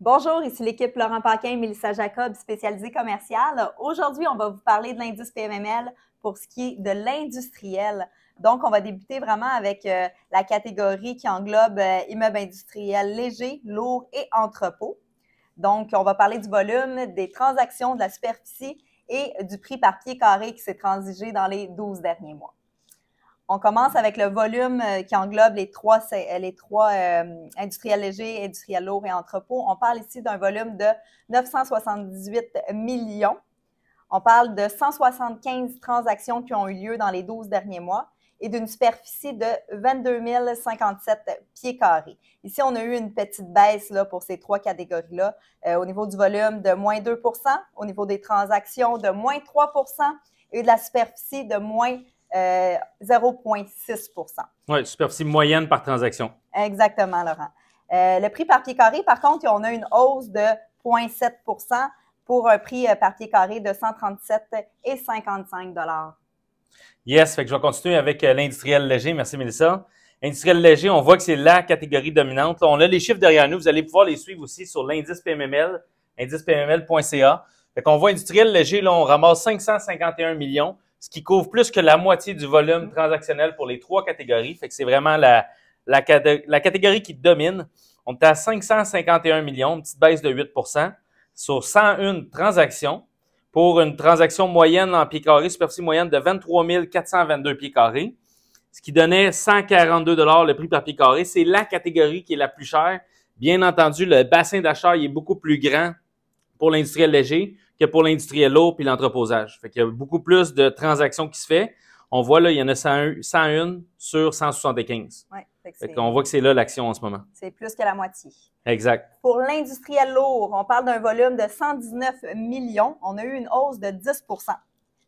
Bonjour, ici l'équipe Laurent Paquin et Mélissa Jacob, spécialisée commerciale. Aujourd'hui, on va vous parler de l'indice PMML pour ce qui est de l'industriel. Donc, on va débuter vraiment avec la catégorie qui englobe immeubles industriels légers, lourds et entrepôts. Donc, on va parler du volume, des transactions, de la superficie et du prix par pied carré qui s'est transigé dans les 12 derniers mois. On commence avec le volume qui englobe les trois industriels légers, industriels lourds et entrepôts. On parle ici d'un volume de 978 millions. On parle de 175 transactions qui ont eu lieu dans les 12 derniers mois et d'une superficie de 22 057 pieds carrés. Ici, on a eu une petite baisse là, pour ces trois catégories-là. Au niveau du volume, de moins 2 au niveau des transactions, de moins 3 et de la superficie de moins 0,6 Oui, superficie moyenne par transaction. Exactement, Laurent. Le prix par pied carré, par contre, on a une hausse de 0,7 pour un prix par pied carré de 137,55 $. Yes, fait que je vais continuer avec l'industriel léger. Merci, Mélissa. Industriel léger, on voit que c'est la catégorie dominante. Là, on a les chiffres derrière nous. Vous allez pouvoir les suivre aussi sur l'indice PMML, indicepmml.ca. Fait qu'on voit industriel léger, là, on ramasse 551 millions, ce qui couvre plus que la moitié du volume transactionnel pour les trois catégories. Fait que c'est vraiment la catégorie qui domine. On est à 551 millions, une petite baisse de 8 sur 101 transactions pour une transaction moyenne en pieds carrés, superficie moyenne de 23 422 pieds carrés, ce qui donnait 142 $ le prix par pied carré. C'est la catégorie qui est la plus chère. Bien entendu, le bassin d'achat est beaucoup plus grand pour l'industriel léger que pour l'industriel lourd puis l'entreposage. Fait qu'il y a beaucoup plus de transactions qui se fait. On voit là, il y en a 101 sur 175. Ouais, fait qu'on voit que c'est là l'action en ce moment. C'est plus que la moitié. Exact. Pour l'industriel lourd, on parle d'un volume de 119 millions. On a eu une hausse de 10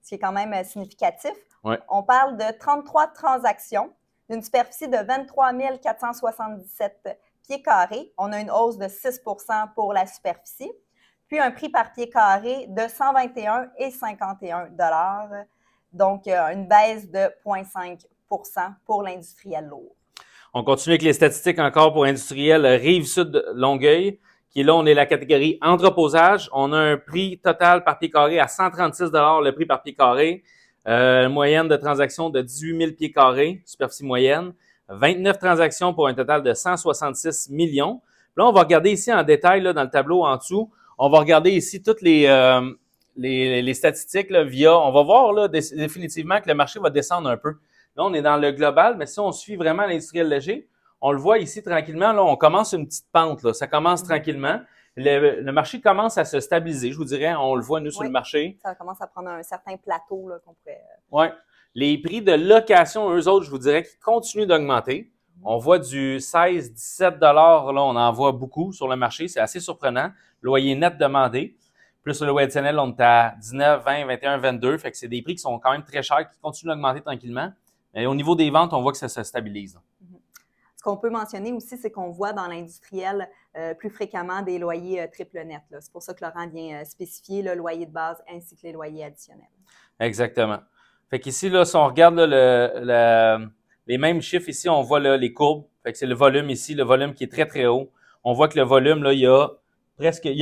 ce qui est quand même significatif. Ouais. On parle de 33 transactions, d'une superficie de 23 477 pieds carrés. On a une hausse de 6 pour la superficie. Puis un prix par pied carré de 121,51 $. Donc, une baisse de 0,5 pour l'industriel lourd. On continue avec les statistiques encore pour industriel Rive-Sud Longueuil, qui est là, on est la catégorie entreposage. On a un prix total par pied carré à 136 $ le prix par pied carré. Moyenne de transactions de 18 000 pieds carrés, superficie moyenne. 29 transactions pour un total de 166 millions. Là, on va regarder ici en détail là, dans le tableau en dessous. On va regarder ici toutes les statistiques là, on va voir là, définitivement que le marché va descendre un peu. Là, on est dans le global, mais si on suit vraiment l'industriel léger, on le voit ici tranquillement. Là, on commence une petite pente. Là. Ça commence tranquillement. Le marché commence à se stabiliser, je vous dirais. On le voit, nous, sur le marché. Ça commence à prendre un certain plateau là, qu'on pourrait... Oui. Les prix de location, eux autres, je vous dirais, qui continuent d'augmenter. On voit du 16-17 $. Là, on en voit beaucoup sur le marché. C'est assez surprenant. Loyer net demandé. Plus le loyer additionnel, on est à 19, 20, 21, 22. Fait que c'est des prix qui sont quand même très chers, qui continuent d'augmenter tranquillement. Mais au niveau des ventes, on voit que ça se stabilise. Ce qu'on peut mentionner aussi, c'est qu'on voit dans l'industriel plus fréquemment des loyers triple net. C'est pour ça que Laurent vient spécifier le loyer de base ainsi que les loyers additionnels. Exactement. Fait qu'ici, là, si on regarde là, les mêmes chiffres ici, on voit là, les courbes. Fait que c'est le volume ici, le volume qui est très, très haut. On voit que le volume, là, il y a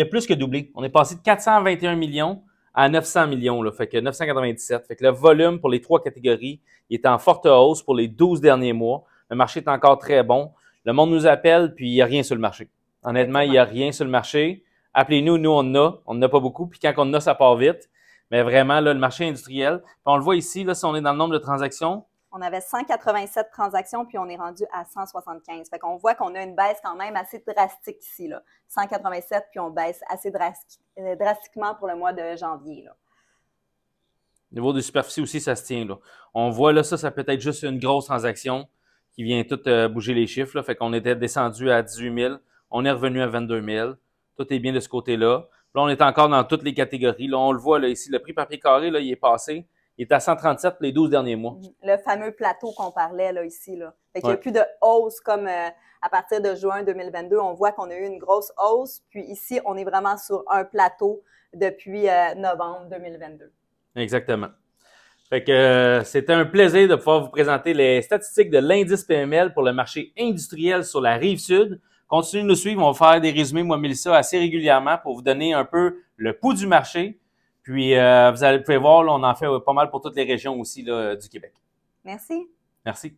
plus que doublé. On est passé de 421 millions à 900 millions, là. Fait que 997. Fait que le volume pour les trois catégories, il est en forte hausse pour les 12 derniers mois. Le marché est encore très bon. Le monde nous appelle, puis il n'y a rien sur le marché. Honnêtement, il n'y a rien sur le marché. Appelez-nous, nous, on en a pas beaucoup. Puis quand on en a, ça part vite. Mais vraiment, là, le marché industriel. Puis on le voit ici, là, si on est dans le nombre de transactions. On avait 187 transactions, puis on est rendu à 175. Fait qu'on voit qu'on a une baisse quand même assez drastique ici, là. 187, puis on baisse assez drastiquement pour le mois de janvier, là. Au niveau des superficies aussi, ça se tient, là. On voit, là, ça peut être juste une grosse transaction qui vient tout bouger les chiffres, là. Fait qu'on était descendu à 18 000. On est revenu à 22 000. Tout est bien de ce côté-là. Là, on est encore dans toutes les catégories. Là, on le voit, là, ici, le prix par pied carré, là, il est passé. Il est à 137 pour les 12 derniers mois. Le fameux plateau qu'on parlait là, ici. Là. Fait qu'il n'y a plus de hausse comme à partir de juin 2022. On voit qu'on a eu une grosse hausse. Puis ici, on est vraiment sur un plateau depuis novembre 2022. Exactement. Fait que c'était un plaisir de pouvoir vous présenter les statistiques de l'indice PML pour le marché industriel sur la Rive-Sud. Continuez de nous suivre. On va faire des résumés, moi, Mélissa, assez régulièrement pour vous donner un peu le pouls du marché. Puis, vous pouvez voir, là, on en fait pas mal pour toutes les régions aussi là, du Québec. Merci. Merci.